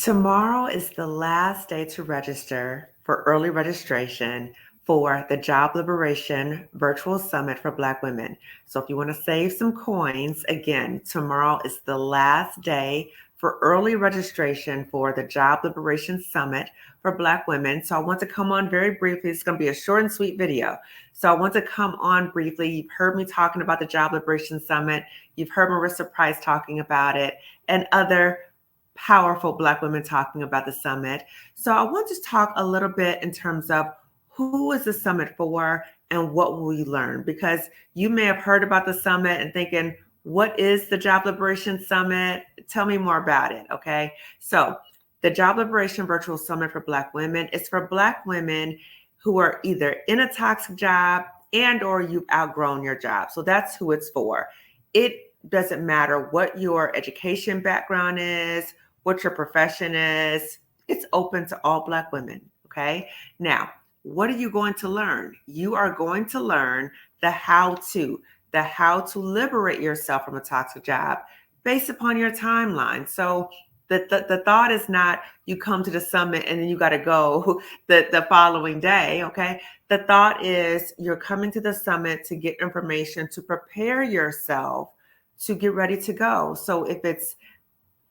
Tomorrow is the last day to register for early registration for the Job Liberation Virtual Summit for Black women. So if you want to save some coins, again, tomorrow is the last day for early registration for the Job Liberation Summit for Black women. So I want to come on very briefly. It's going to be a short and sweet video. So I want to come on briefly. You've heard me talking about the Job Liberation Summit. You've heard Marissa Price talking about it and other powerful Black women talking about the summit. So I want to talk a little bit in terms of who is the summit for and what will we learn? Because you may have heard about the summit and thinking, what is the Job Liberation Summit? Tell me more about it, okay? So the Job Liberation Virtual Summit for Black women is for Black women who are either in a toxic job and or you've outgrown your job. So that's who it's for. It doesn't matter what your education background is, what your profession is. It's open to all Black women, okay? Now, what are you going to learn? You are going to learn the how to liberate yourself from a toxic job based upon your timeline. So the thought is not you come to the summit and then you got to go the following day, okay? The thought is you're coming to the summit to get information to prepare yourself to get ready to go. So if it's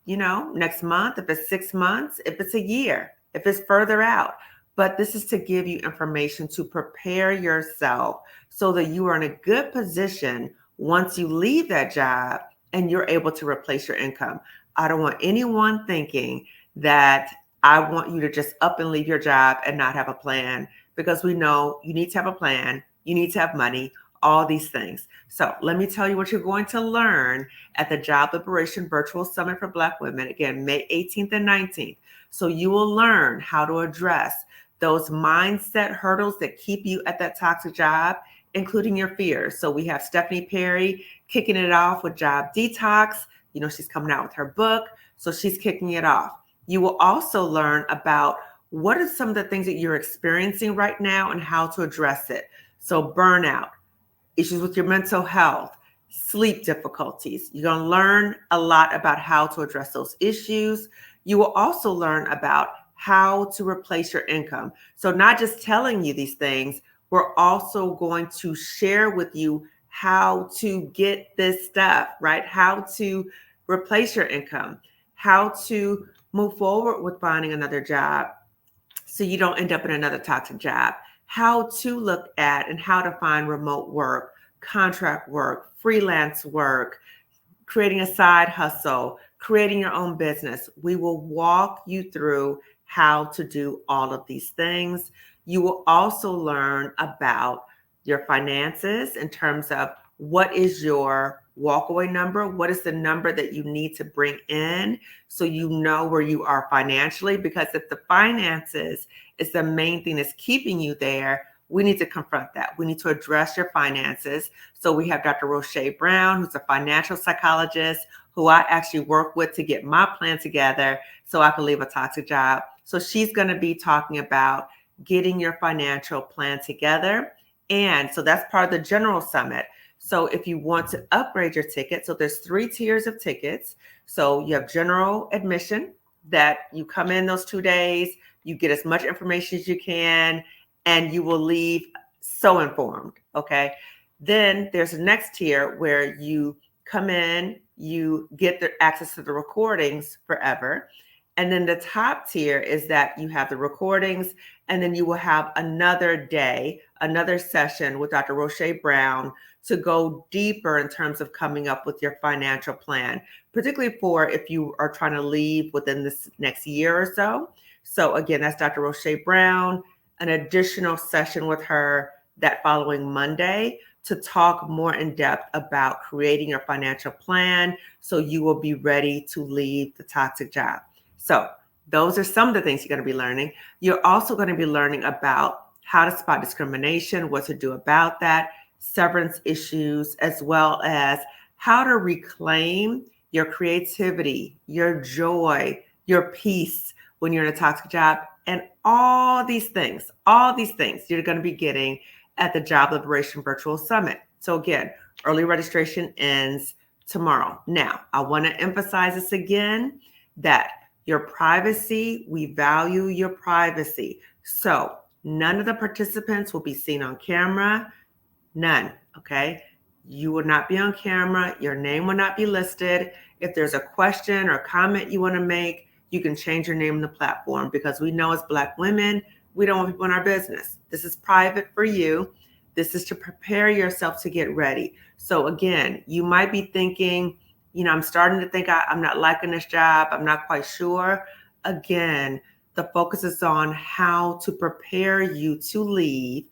next month, if it's 6 months, if it's a year, if it's further out. But this is to give you information to prepare yourself so that you are in a good position once you leave that job and you're able to replace your income. I don't want anyone thinking that I want you to just up and leave your job and not have a plan, because we know you need to have a plan, you need to have money, all these things. So let me tell you what you're going to learn at the Job Liberation Virtual Summit for Black women, again, May 18th and 19th. So you will learn how to address those mindset hurdles that keep you at that toxic job, including your fears. So we have Stephanie Perry kicking it off with Job Detox. She's coming out with her book, so she's kicking it off. You will also learn about what are some of the things that you're experiencing right now and how to address it. So burnout, issues with your mental health, sleep difficulties. You're going to learn a lot about how to address those issues. You will also learn about how to replace your income. So not just telling you these things, we're also going to share with you how to get this stuff, right? How to replace your income, how to move forward with finding another job so you don't end up in another toxic job, how to look at and how to find remote work, contract work, freelance work, creating a side hustle, creating your own business. We will walk you through how to do all of these things. You will also learn about your finances in terms of what is your walkaway number, what is the number that you need to bring in so you know where you are financially. Because if the finances is the main thing that's keeping you there, we need to confront that. We need to address your finances. So we have Dr. Roche Brown, who's a financial psychologist who I actually work with to get my plan together so I can leave a toxic job. So she's going to be talking about getting your financial plan together. And so that's part of the general summit. So if you want to upgrade your ticket, so there's 3 tiers of tickets. So you have general admission, that you come in those 2 days, you get as much information as you can, and you will leave so informed, okay? Then there's a next tier where you come in, you get the access to the recordings forever. And then the top tier is that you have the recordings, and then you will have another day, another session with Dr. Roche Brown to go deeper in terms of coming up with your financial plan, particularly for if you are trying to leave within this next year or so. So again, that's Dr. Roche Brown, an additional session with her that following Monday to talk more in depth about creating your financial plan so you will be ready to leave the toxic job. So those are some of the things you're going to be learning. You're also going to be learning about how to spot discrimination, what to do about that, severance issues, as well as how to reclaim your creativity, your joy, your peace when you're in a toxic job, and all these things you're going to be getting at the Job Liberation Virtual Summit. So again, early registration ends tomorrow. Now, I want to emphasize this again, that Your privacy, we value your privacy. So none of the participants will be seen on camera. None, okay? You will not be on camera. Your name will not be listed. If there's a question or comment you want to make, you can change your name in the platform, because we know as Black women, we don't want people in our business. This is private for you. This is to prepare yourself to get ready. So again, you might be thinking, I'm starting to think I'm not liking this job. I'm not quite sure. Again, the focus is on how to prepare you to leave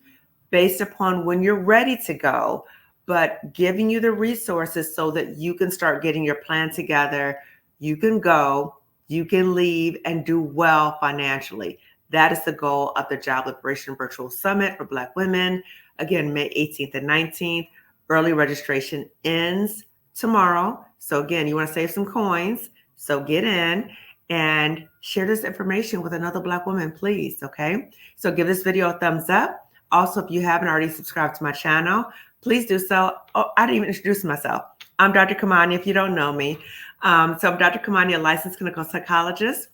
based upon when you're ready to go, but giving you the resources so that you can start getting your plan together. You can go, you can leave, and do well financially. That is the goal of the Job Liberation Virtual Summit for Black women. Again, May 18th and 19th. Early registration ends tomorrow. So again, you want to save some coins. So get in and share this information with another Black woman, please. Okay. So give this video a thumbs up. Also, if you haven't already subscribed to my channel, please do so. Oh, I didn't even introduce myself. I'm Dr. Kamani, if you don't know me. So I'm Dr. Kamani, a licensed clinical psychologist,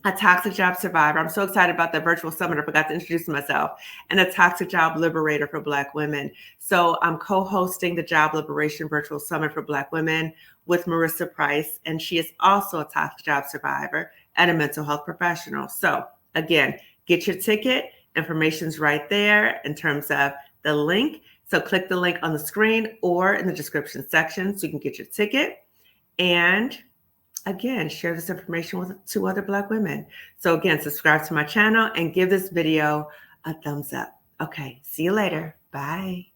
a toxic job survivor. I'm so excited about the virtual summit. I forgot to introduce myself. And a toxic job liberator for Black women. So I'm co-hosting the Job Liberation Virtual Summit for Black women with Marissa Price. And she is also a toxic job survivor and a mental health professional. So again, get your ticket. Information's right there in terms of the link. So click the link on the screen or in the description section so you can get your ticket. And again, share this information with 2 other Black women. So again, subscribe to my channel and give this video a thumbs up. Okay, see you later. Bye.